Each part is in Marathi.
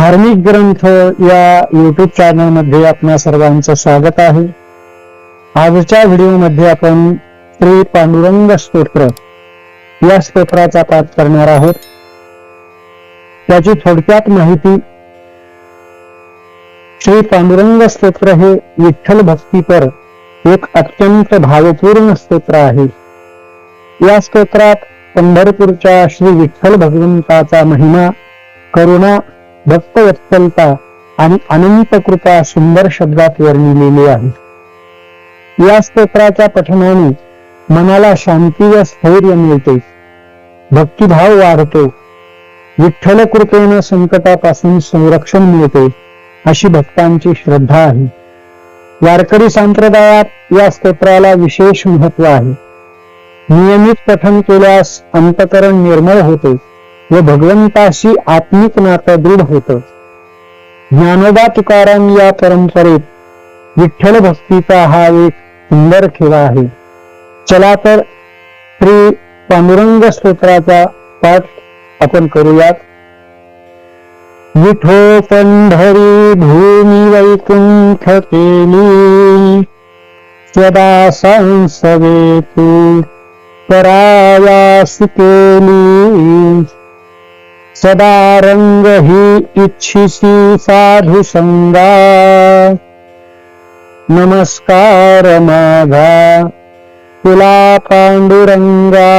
धार्मिक ग्रंथ या YouTube चॅनल मध्ये आपणा सर्वांचं स्वागत आहे। आजच्या व्हिडिओमध्ये आपण श्री पांडुरंग स्तोत्र या स्तोत्राचा पाठ करणार आहोत। त्याची थोडक्यात माहिती। श्री पांडुरंग स्तोत्र हे विठ्ठल भक्तीपर एक अत्यंत भावपूर्ण स्तोत्र आहे। या स्तोत्रात पंढरपूरच्या श्री विठ्ठल भगवंताचा महिमा, करुणा, भक्तवत्सलता आणि अनंत कृपा सुंदर शब्दात वर्णिलेली आहे। या स्तोत्राच्या पठणाने मनाला शांती व स्थैर्य मिळते, भक्तिभाव वाढतो, विठ्ठल कृपेने संकटापासून संरक्षण मिळते अशी भक्तांची श्रद्धा आहे। वारकरी संप्रदायात या स्तोत्राला विशेष महत्व आहे। नियमित पठण केल्यास अंतःकरण निर्मळ होते व भगवंताशी आत्मिक नातं दृढ होतं। ज्ञानोबा तुकाराम या परंपरेत विठ्ठल भक्तीचा हा एक सुंदर ठेवा आहे। चला तर श्री पांडुरंग स्तोत्राचा पाठ आपण करूयात। विठो पंढरी भूमी वैकुंठ केली, सदा संसवे तू परायास केली। सदा रंग ही इच्छिसी साधु संगा, नमस्कार माझा तुला पांडुरंगा।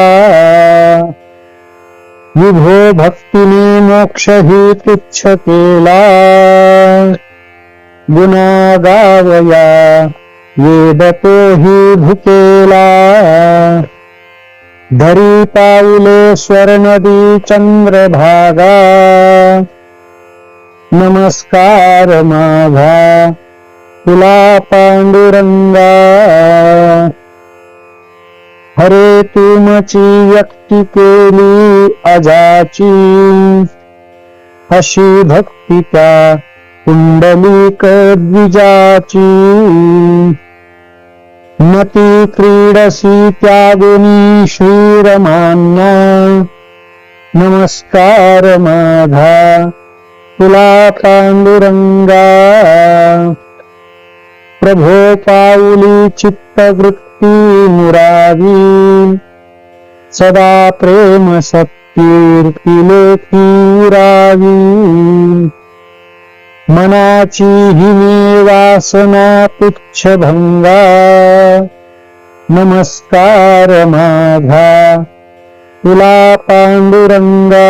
विभो भक्तीने मोक्ष ही तुच्छ केला, गुना गावया वेद तोही भुकेला। धरी पाऊले स्वर नदी चंद्रभागा, नमस्कार माझा तुला पांडुरंगा। हरे तुमची व्यक्ती केली अजाची, अशी भक्ती त्या कुंडलिक द्विजाची। मती क्रीडसी त्यागुनी श्रीरमान्ना, नमस्कार माझा तुला पांडुरंगा। प्रभो पाऊली चित्तवृत्ती मुरारी, सदा प्रेम सत्कीर्ती लेखी रावी। मनाची हिने वासना तुच्छ भंगा, नमस्कार माझा तुला पांडुरंगा।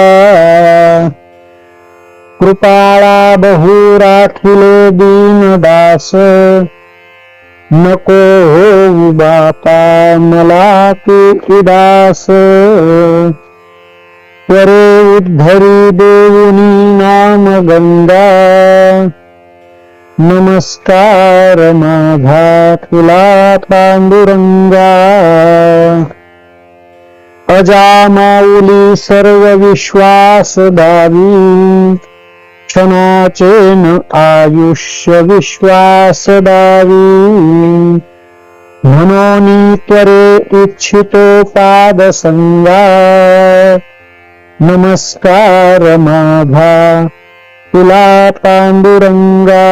कृपाळा बहु राखिले दीनदास, नको होऊ बापा मला तू उदास। त्वरे उद्धरी देऊनी नाम गंगा, नमस्कार माझा तुला पांडुरंगा। अजामाऊली सर्व विश्वास दावी, क्षणाचे न आयुष्य विश्वास दावी। म्हणून त्वरे इच्छितो पाद संगा, नमस्कार माझा तुला पांडुरंगा।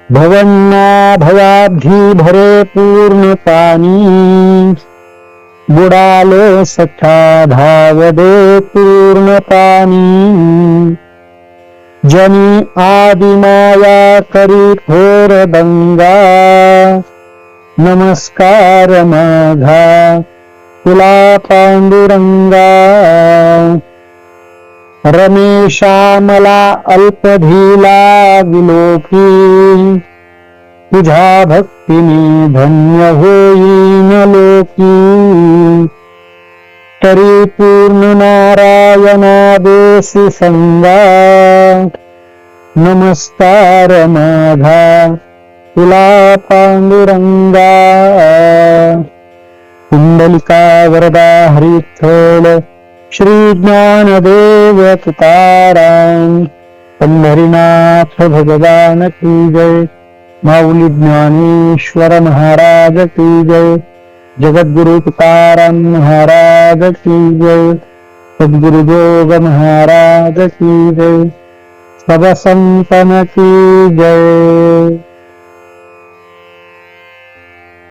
भवन्ना भवाब्धी भरे पूर्ण पाणी, बुडालो सख्या धाव दे पूर्ण पाणी। जनी आदि माया करी थोर दंगा, नमस्कार माझा तुला पांडुरंगा। रमेशा मला अल्पधीला विलोकी, तुझ्या भक्तीने धन्य होईन लोकी। तरी पूर्ण नारायणा देसी संगा, नमस्कार माझा तुला पांडुरंगा। कुंडलिका वरदा हरिथोळ श्री ज्ञानदेव तुकाराम। पंढरीनाथ भगवान की जय। माऊली ज्ञानेश्वर महाराज की जय। जगद्गुरु तुकाराम महाराज की जय। सद्गुरु जोग महाराज की जय। सब संतन की जय।